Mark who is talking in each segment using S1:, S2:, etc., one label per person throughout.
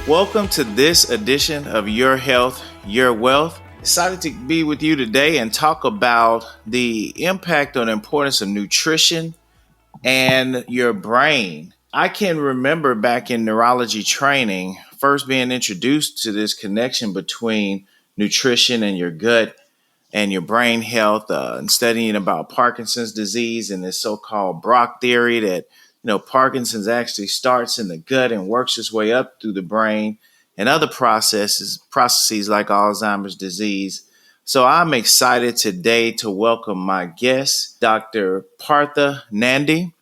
S1: Welcome to this edition of Your Health, Your Wealth. Excited to be with you today and talk about the impact on the importance of nutrition and your brain. I can remember back in neurology training, first being introduced to this connection between nutrition and your gut and your brain health, and studying about Parkinson's disease and this so-called Brock theory that Parkinson's actually starts in the gut and works its way up through the brain and other processes like Alzheimer's disease. So I'm excited today to welcome my guest, Dr. Partha Nandi.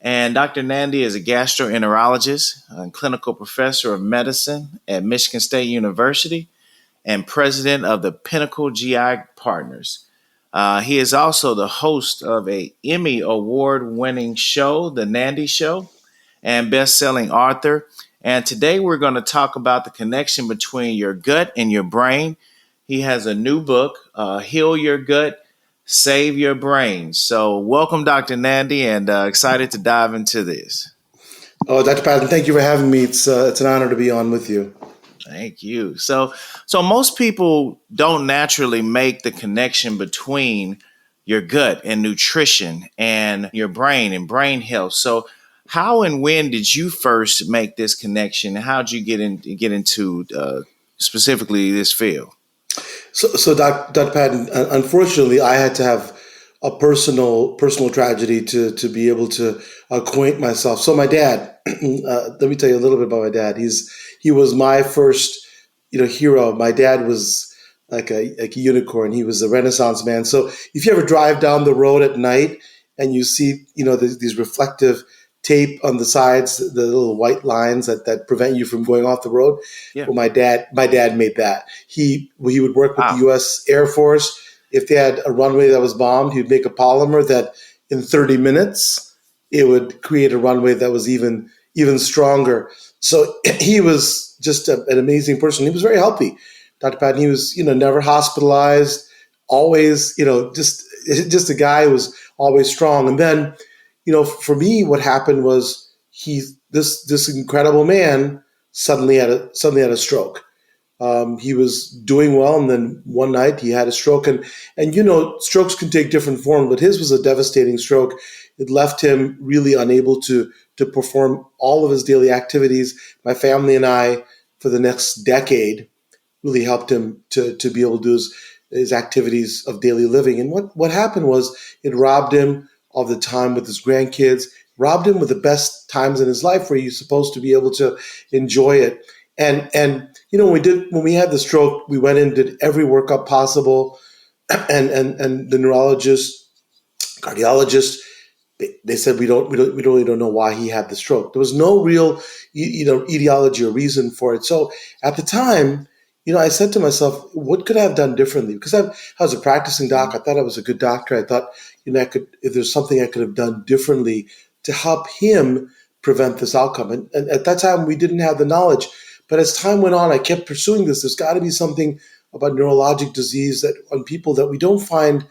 S1: And Dr. Nandi is a gastroenterologist and clinical professor of medicine at Michigan State University and president of the Pinnacle GI Partners. He is also the host of a Emmy award-winning show, The Nandi Show, and best-selling author. And today we're going to talk about the connection between your gut and your brain. He has a new book, Heal Your Gut, Save Your Brain. So welcome, Dr. Nandi, and excited to dive into this.
S2: Oh, Dr. Patton, thank you for having me. It's an honor to be on with you.
S1: Thank you. So most people don't naturally make the connection between your gut and nutrition and your brain and brain health. So how and when did you first make this connection? How did you get into specifically this field?
S2: So Dr. Patton, unfortunately, I had to have a personal tragedy to be able to acquaint myself. So my dad, let me tell you a little bit about my dad. He was my first, hero. My dad was like a unicorn. He was a Renaissance man. So if you ever drive down the road at night and you see, these reflective tape on the sides, the little white lines that prevent you from going off the road. Yeah. Well, my dad made that. He would work with the U.S. Air Force. If they had a runway that was bombed, he'd make a polymer that in 30 minutes, it would create a runway that was even stronger. So he was just an amazing person. He was very healthy, Dr. Patton. He was, never hospitalized, always, just a guy who was always strong. And then, for me, what happened was this incredible man suddenly had a stroke. He was doing well, and then one night he had a stroke. And strokes can take different forms, but his was a devastating stroke. It left him really unable to perform all of his daily activities. My family and I, for the next decade, really helped him to be able to do his activities of daily living. And what happened was it robbed him of the time with his grandkids, robbed him with the best times in his life where he's supposed to be able to enjoy it. And when we had the stroke, we went in, did every workup possible, and the neurologist, cardiologist, they said we really don't know why he had the stroke. There was no real etiology or reason for it. So at the time, I said to myself, what could I have done differently? Because I was a practicing doc. I thought I was a good doctor. I thought, if there's something I could have done differently to help him prevent this outcome. And at that time, we didn't have the knowledge. But as time went on, I kept pursuing this. There's got to be something about neurologic disease that on people that we don't find,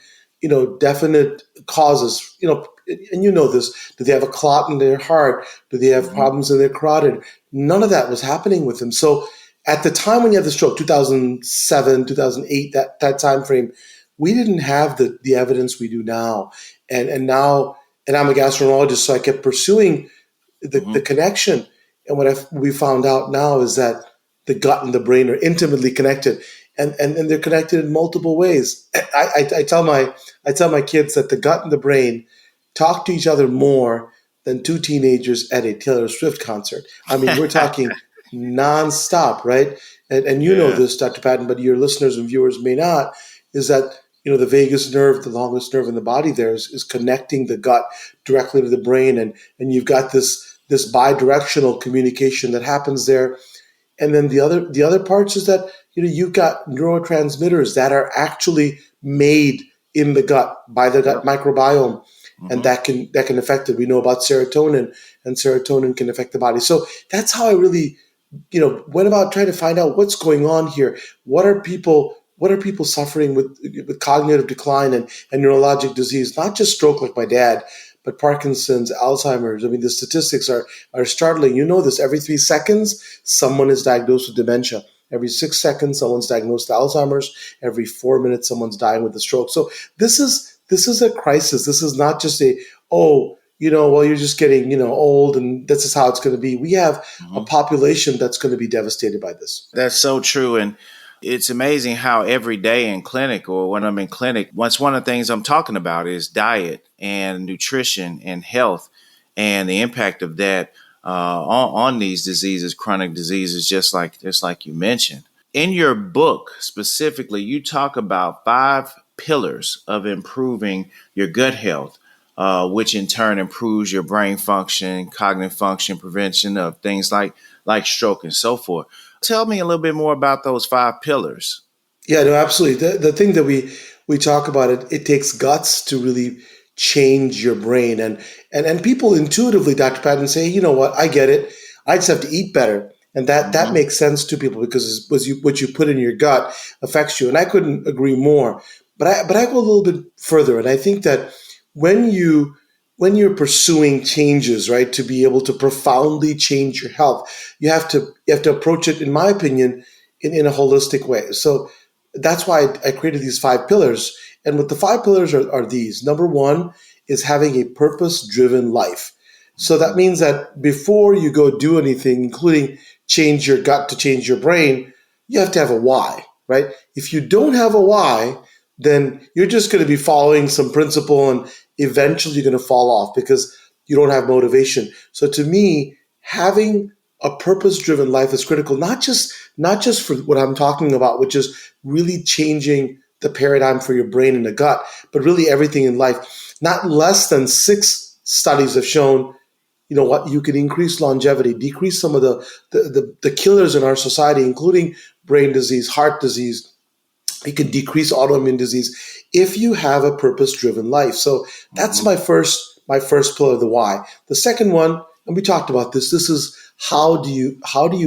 S2: definite causes, and this. Do they have a clot in their heart? Do they have problems in their carotid? None of that was happening with them. So at the time when you had the stroke, 2007, 2008, that time frame, we didn't have the evidence we do now. And I'm a gastroenterologist, so I kept pursuing the connection. And what we found out now is that the gut and the brain are intimately connected, and they're connected in multiple ways. I tell my kids that the gut and the brain talk to each other more than two teenagers at a Taylor Swift concert. I mean, we're talking nonstop, right? And know this, Dr. Patton, but your listeners and viewers may not, is that, the vagus nerve, the longest nerve in the body there is connecting the gut directly to the brain. And you've got this bidirectional communication that happens there. And then the other parts is that, you've got neurotransmitters that are actually made in the gut by the gut microbiome. And that can affect it. We know about serotonin, and serotonin can affect the body. So that's how I really, went about trying to find out what's going on here. What are people suffering with cognitive decline and neurologic disease? Not just stroke like my dad, but Parkinson's, Alzheimer's, I mean, the statistics are startling. You know this, every 3 seconds, someone is diagnosed with dementia. Every 6 seconds, someone's diagnosed with Alzheimer's. Every 4 minutes, someone's dying with a stroke. So this is a crisis. This is not just well, you're just getting, old and this is how it's going to be. We have a population that's going to be devastated by this.
S1: That's so true. And it's amazing how every day in clinic or when I'm in clinic, one of the things I'm talking about is diet and nutrition and health and the impact of that on these diseases, chronic diseases, just like you mentioned. In your book specifically, you talk about 5 pillars of improving your gut health, which in turn improves your brain function, cognitive function, prevention of things like stroke and so forth. Tell me a little bit more about those 5 pillars.
S2: Yeah, no, absolutely. The thing that we talk about, it takes guts to really change your brain. And people intuitively, Dr. Patton, say, you know what, I get it. I just have to eat better. And that makes sense to people because what you put in your gut affects you. And I couldn't agree more. But I go a little bit further. And I think that when you're pursuing changes, right, to be able to profoundly change your health, you have to approach it, in my opinion, in a holistic way. So that's why I created these 5 pillars. And what the 5 pillars are these. Number 1 is having a purpose-driven life. So that means that before you go do anything, including change your gut to change your brain, you have to have a why, right? If you don't have a why, then you're just going to be following some principle and eventually you're going to fall off because you don't have motivation. So to me, having a purpose-driven life is critical, not just for what I'm talking about, which is really changing the paradigm for your brain and the gut, but really everything in life. Not less than 6 studies have shown, you can increase longevity, decrease some of the killers in our society, including brain disease, heart disease. You can decrease autoimmune disease if you have a purpose-driven life. So that's my first pillar, the why. The second one, and we talked about this is how do you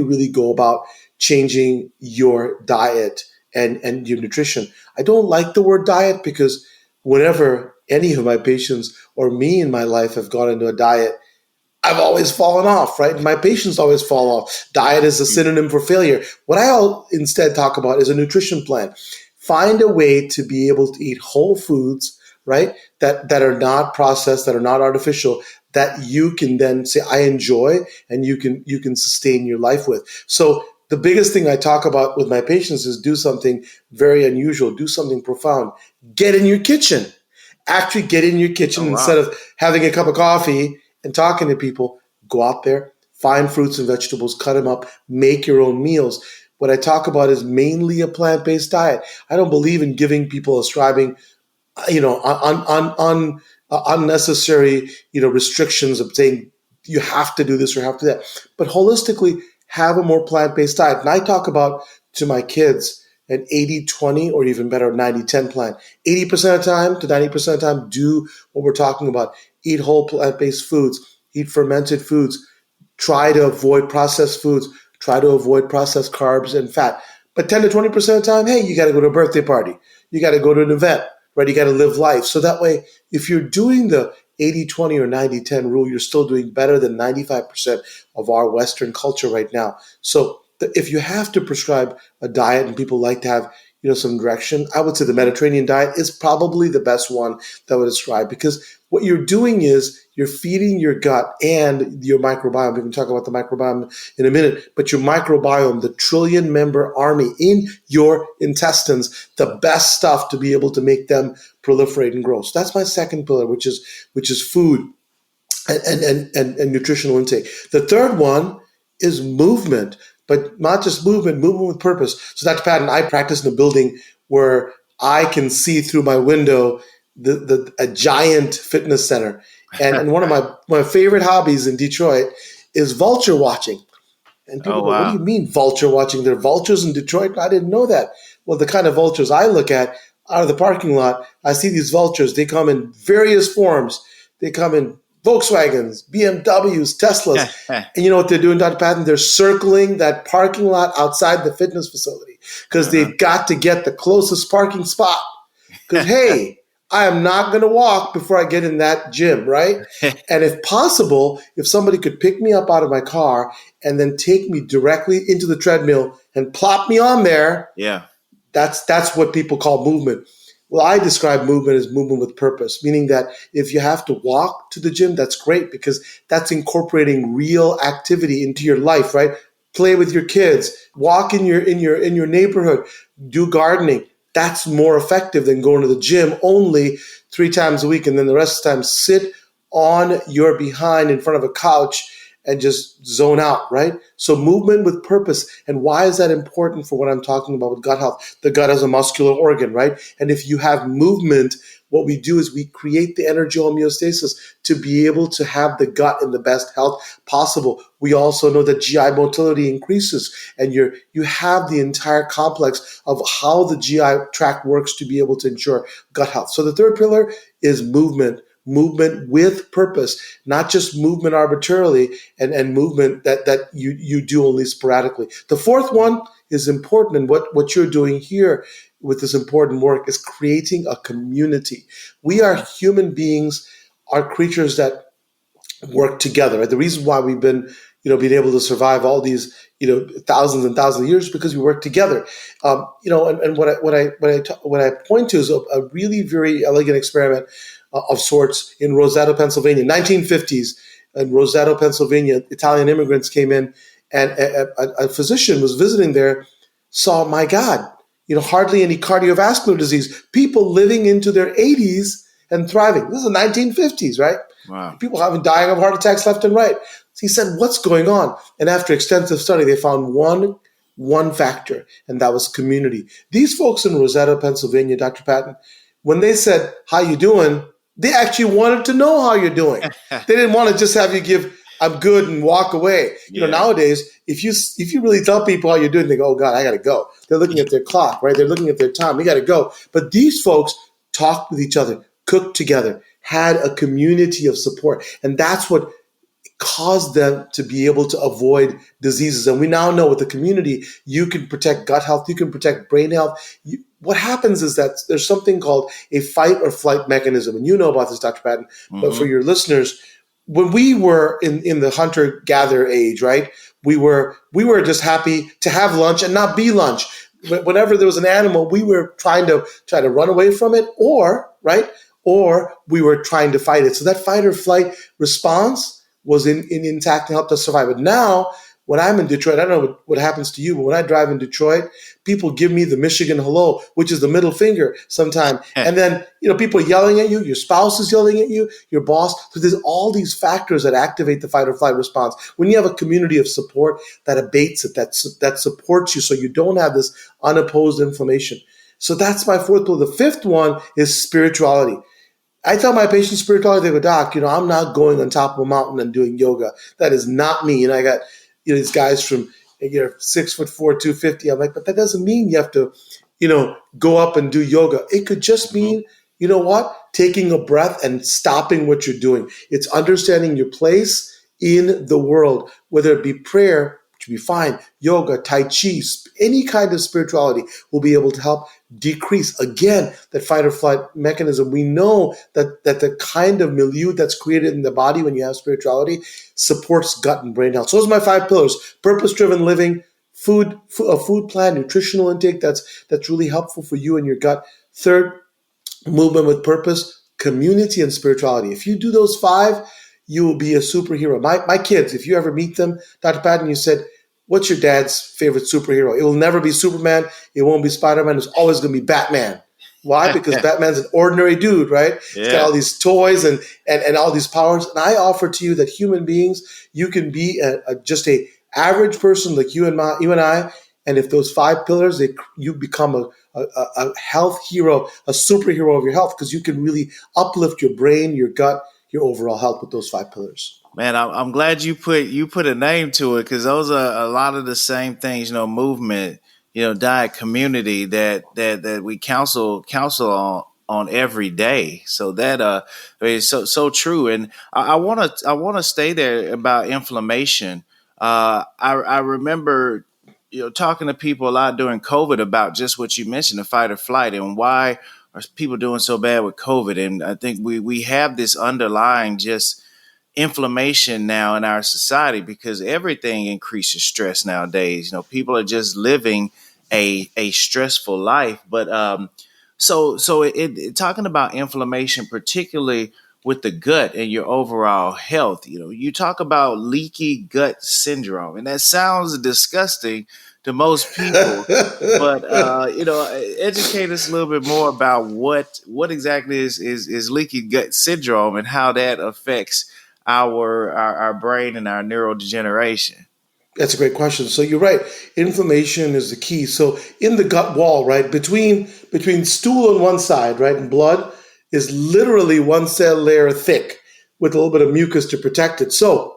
S2: really go about changing your diet and your nutrition. I don't like the word diet because whenever any of my patients or me in my life have gone into a diet, I've always fallen off, right? My patients always fall off. Diet is a synonym for failure. What I'll instead talk about is a nutrition plan. Find a way to be able to eat whole foods, right? That are not processed, that are not artificial, that you can then say, I enjoy, and you can sustain your life with. So the biggest thing I talk about with my patients is do something very unusual, do something profound. Get in your kitchen. Actually get in your kitchen.
S1: Oh, wow.
S2: Instead of having a cup of coffee and talking to people, go out there, find fruits and vegetables, cut them up, make your own meals. What I talk about is mainly a plant-based diet. I don't believe in giving people ascribing, unnecessary, restrictions of saying you have to do this or have to do that. But holistically, have a more plant-based diet. And I talk about to my kids an 80-20 or even better, 90-10 plan. 80% of the time to 90% of the time, do what we're talking about. Eat whole plant-based foods, eat fermented foods, try to avoid processed foods, try to avoid processed carbs and fat. But 10 to 20% of the time, hey, you got to go to a birthday party. You got to go to an event, right? You got to live life. So that way, if you're doing the 80-20 or 90-10 rule, you're still doing better than 95% of our Western culture right now. So if you have to prescribe a diet and people like to have some direction, I would say the Mediterranean diet is probably the best one that I would describe, because what you're doing is you're feeding your gut and your microbiome. We can talk about the microbiome in a minute, but your microbiome, the trillion-member army in your intestines, the best stuff to be able to make them proliferate and grow. So that's my second pillar, which is food and nutritional intake. The third one is movement, but not just movement with purpose. So Dr. Patton, I practice in a building where I can see through my window a giant fitness center. And one of my favorite hobbies in Detroit is vulture watching. And people go,
S1: wow.
S2: What do you mean vulture watching? There are vultures in Detroit? I didn't know that. Well, the kind of vultures I look at out of the parking lot, I see these vultures. They come in various forms. They come in Volkswagens, BMWs, Teslas. And you know what they're doing, Dr. Patton? They're circling that parking lot outside the fitness facility because they've got to get the closest parking spot. Because, hey, I am not going to walk before I get in that gym, right? And if possible, if somebody could pick me up out of my car and then take me directly into the treadmill and plop me on there,
S1: Yeah.
S2: that's what people call movement. Well, I describe movement as movement with purpose, meaning that if you have to walk to the gym, that's great because that's incorporating real activity into your life, right? Play with your kids, walk in your neighborhood, do gardening. That's more effective than going to the gym only 3 times a week and then the rest of the time sit on your behind in front of a couch and just zone out, right? So movement with purpose. And why is that important for what I'm talking about with gut health? The gut is a muscular organ, right? And if you have movement, what we do is we create the energy homeostasis to be able to have the gut in the best health possible. We also know that GI motility increases and you have the entire complex of how the GI tract works to be able to ensure gut health. So the third pillar is movement with purpose, not just movement arbitrarily and movement that you do only sporadically. The fourth one is important, and what you're doing here with this important work is creating a community. We are human beings, are creatures that work together. Right? The reason why we've been able to survive all these, thousands and thousands of years because we work together. And what I point to is a really very elegant experiment of sorts in Roseto, Pennsylvania, 1950s. In Roseto, Pennsylvania, Italian immigrants came in, and a physician was visiting there, saw, my God, hardly any cardiovascular disease. People living into their 80s and thriving. This is the 1950s, right?
S1: Wow.
S2: People dying of heart attacks left and right. So he said, what's going on? And after extensive study, they found one factor, and that was community. These folks in Roseto, Pennsylvania, Dr. Patton, when they said, how you doing? They actually wanted to know how you're doing. They didn't want to just have you give, I'm good, and walk away.
S1: Yeah.
S2: Nowadays, if you really tell people how you're doing, they go, oh God, I got to go. They're looking at their clock, right? They're looking at their time. We got to go. But these folks talked with each other, cooked together, had a community of support. And that's what caused them to be able to avoid diseases. And we now know with the community, you can protect gut health, you can protect brain health. What happens is that there's something called a fight or flight mechanism. And you know about this, Dr. Patton, but for your listeners, when we were in the hunter-gatherer age, right, we were just happy to have lunch and not be lunch. Whenever there was an animal, we were trying to run away from it, or we were trying to fight it. So that fight or flight response was intact and helped us survive. But now, when I'm in Detroit, I don't know what happens to you, but when I drive in Detroit, people give me the Michigan hello, which is the middle finger sometime. And then, people yelling at you, your spouse is yelling at you, your boss. So there's all these factors that activate the fight or flight response. When you have a community of support that abates it, that supports you so you don't have this unopposed inflammation. So that's my fourth pillar. The fifth one is spirituality. I tell my patients spirituality, they go, Doc, I'm not going on top of a mountain and doing yoga. That is not me. And I got, these guys from, 6'4", 250. I'm like, but that doesn't mean you have to, go up and do yoga. It could just mean, taking a breath and stopping what you're doing. It's understanding your place in the world, whether it be prayer, which would be fine, yoga, tai chi, any kind of spirituality will be able to help decrease, again, that fight or flight mechanism. We know that the kind of milieu that's created in the body when you have spirituality supports gut and brain health. So those are my 5 pillars: purpose-driven living, a food plan, nutritional intake that's really helpful for you and your gut. Third, movement with purpose, community, and spirituality. If you do those 5, you will be a superhero. My kids, if you ever meet them, Dr. Patton, you said, what's your dad's favorite superhero? It will never be Superman. It won't be Spider-Man. It's always going to be Batman. Why? Because Batman's an ordinary dude, right? Yeah. He's got all these toys and all these powers. And I offer to you that human beings, you can be just a average person like you and I. And if those 5 pillars, you become a health hero, a superhero of your health, because you can really uplift your brain, your gut, your overall health with those 5 pillars.
S1: Man, I'm glad you put a name to it, because those are a lot of the same things, movement, diet, community that we counsel on every day. So that is so true. And I want to stay there about inflammation. I remember talking to people a lot during COVID about just what you mentioned, the fight or flight, and why are people doing so bad with COVID? And I think we have this underlying just inflammation now in our society because everything increases stress nowadays. People are just living a stressful life. But talking about inflammation, particularly with the gut and your overall health, you talk about leaky gut syndrome, and that sounds disgusting to most people. But educate us a little bit more about what exactly is leaky gut syndrome and how that affects our brain and our neurodegeneration.
S2: That's a great question. So you're right. Inflammation is the key. So in the gut wall, right, between stool on one side, right, and blood is literally one cell layer thick with a little bit of mucus to protect it. So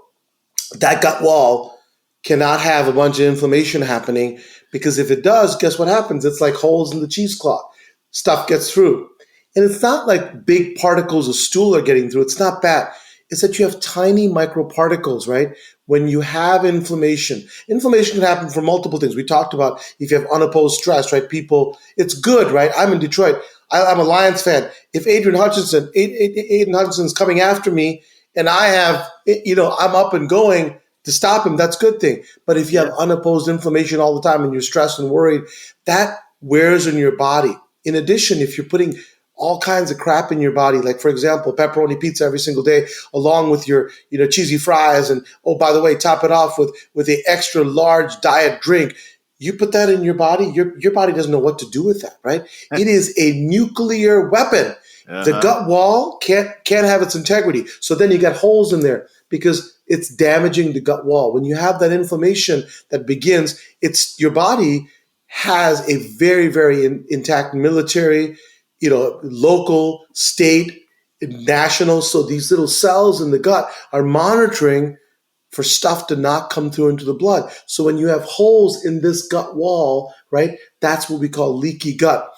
S2: that gut wall cannot have a bunch of inflammation happening because if it does, guess what happens? It's like holes in the cheesecloth. Stuff gets through. And it's not like big particles of stool are getting through. It's not that. It's that you have tiny microparticles, right? When you have inflammation can happen from multiple things. We talked about if you have unopposed stress, right? People, it's good, right? I'm in Detroit. I'm a Lions fan. If Aiden Hutchinson's coming after me and I have, I'm up and going to stop him, that's a good thing. But if you have
S1: Yeah.
S2: unopposed inflammation all the time and you're stressed and worried, that wears on your body. In addition, if you're putting all kinds of crap in your body, like for example, pepperoni pizza every single day, along with your, cheesy fries, and oh, by the way, top it off with a extra large diet drink. You put that in your body, your body doesn't know what to do with that, right? It is a nuclear weapon. The
S1: Uh-huh.
S2: gut wall can't have its integrity. So then you get holes in there because it's damaging the gut wall. When you have that inflammation that begins, it's your body has a very, very intact military, local, state, national. So these little cells in the gut are monitoring for stuff to not come through into the blood. So when you have holes in this gut wall, right, that's what we call leaky gut.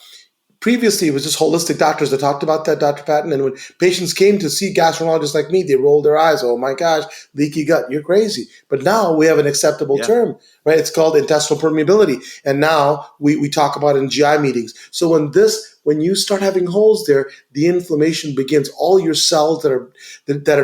S2: Previously, it was just holistic doctors that talked about that, Dr. Patton. And when patients came to see gastroenterologists like me, they rolled their eyes. Oh my gosh, leaky gut, you're crazy. But now we have an acceptable
S1: Yeah.
S2: term, right? It's called intestinal permeability. And now we talk about it in GI meetings. So when you start having holes there, the inflammation begins. All your cells that are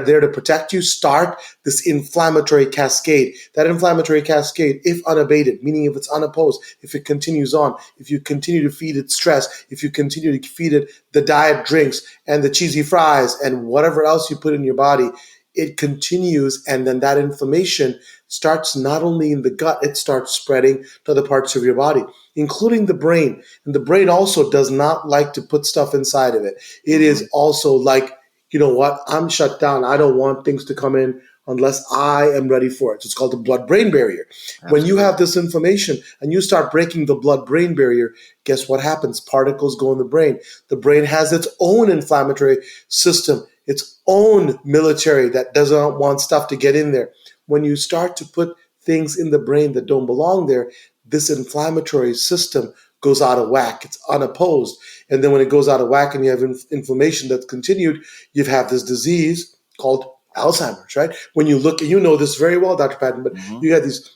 S2: there to protect you start this inflammatory cascade. That inflammatory cascade, if unabated, meaning if it's unopposed, if it continues on, if you continue to feed it stress, if you continue to feed it the diet drinks and the cheesy fries and whatever else you put in your body, it continues, and then that inflammation starts not only in the gut, it starts spreading to other parts of your body, including the brain. And the brain also does not like to put stuff inside of it. It
S1: Mm-hmm.
S2: is also like, you know what, I'm shut down. I don't want things to come in unless I am ready for it. It's called the blood-brain barrier. When you have
S1: Absolutely.
S2: this inflammation and you start breaking the blood-brain barrier, guess what happens? Particles go in the brain. The brain has its own inflammatory system, its own military that doesn't want stuff to get in there. When you start to put things in the brain that don't belong there, this inflammatory system goes out of whack. It's unopposed. And then when it goes out of whack and you have inflammation that's continued, you have this disease called Alzheimer's, right? When you look, you know this very well, Dr. Patton, but
S1: Mm-hmm.
S2: you have these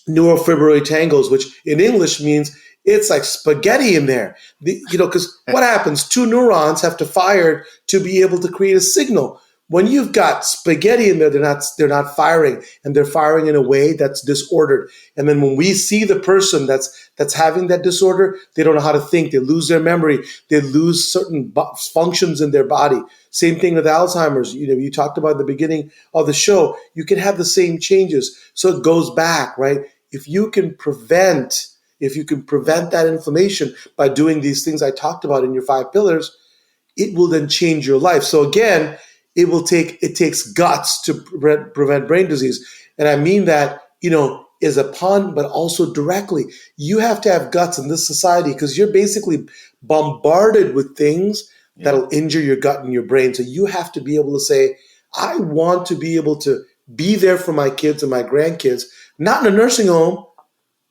S2: neurofibrillary tangles, which in English means it's like spaghetti in there. Because what happens? Two neurons have to fire to be able to create a signal. When you've got spaghetti in there, they're not firing, and they're firing in a way that's disordered. And then when we see the person that's having that disorder, they don't know how to think. They lose their memory. They lose certain functions in their body. Same thing with Alzheimer's. You talked about at the beginning of the show. You can have the same changes, so it goes back, right? If you can prevent that inflammation by doing these things I talked about in your 5 pillars, it will then change your life. So again, it takes guts to prevent brain disease. And I mean that, is a pun, but also directly. You have to have guts in this society because you're basically bombarded with things
S1: Yeah.
S2: that'll injure your gut and your brain. So you have to be able to say, I want to be able to be there for my kids and my grandkids, not in a nursing home,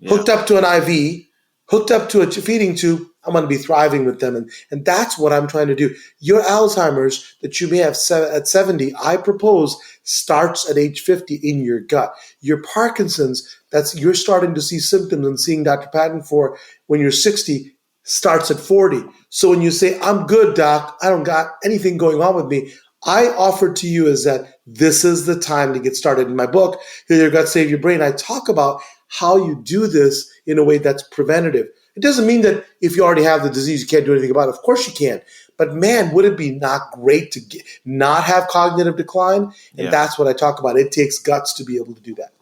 S1: Yeah.
S2: hooked up to an IV, hooked up to a feeding tube. I'm going to be thriving with them. And that's what I'm trying to do. Your Alzheimer's that you may have at 70, I propose, starts at age 50 in your gut. Your Parkinson's, you're starting to see symptoms and seeing Dr. Patton for when you're 60, starts at 40. So when you say, I'm good, doc, I don't got anything going on with me, I offer to you is that this is the time to get started. In my book, Heal Your Gut, Save Your Brain, I talk about how you do this in a way that's preventative. It doesn't mean that if you already have the disease, you can't do anything about it. Of course you can. But man, would it be not great to not have cognitive decline? And that's what I talk about. It takes guts to be able to do that.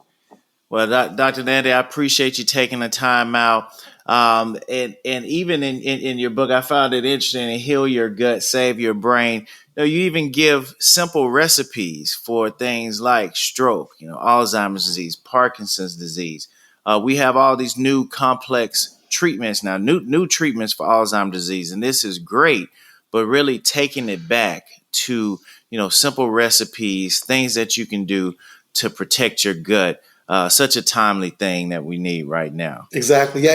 S1: Well, Dr. Nandi, I appreciate you taking the time out. And even in your book, I found it interesting. Heal Your Gut, Save Your Brain. You even give simple recipes for things like stroke, Alzheimer's disease, Parkinson's disease. We have all these new complex treatments now, new treatments for Alzheimer's disease, and this is great. But really taking it back to simple recipes, things that you can do to protect your gut. Such a timely thing that we need right now.
S2: Exactly. Yeah,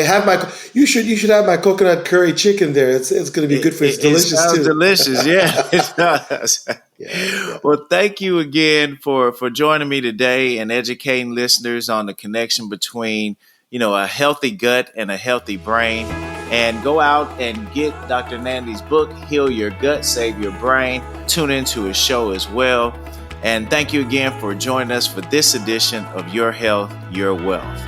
S2: you should have my coconut curry chicken there. It's going to be good for you. It's delicious
S1: it sounds
S2: too.
S1: Delicious, yeah. It does.
S2: Yeah.
S1: Well, thank you again for joining me today and educating listeners on the connection between a healthy gut and a healthy brain. And go out and get Dr. Nandi's book, Heal Your Gut, Save Your Brain. Tune into his show as well. And thank you again for joining us for this edition of Your Health, Your Wealth.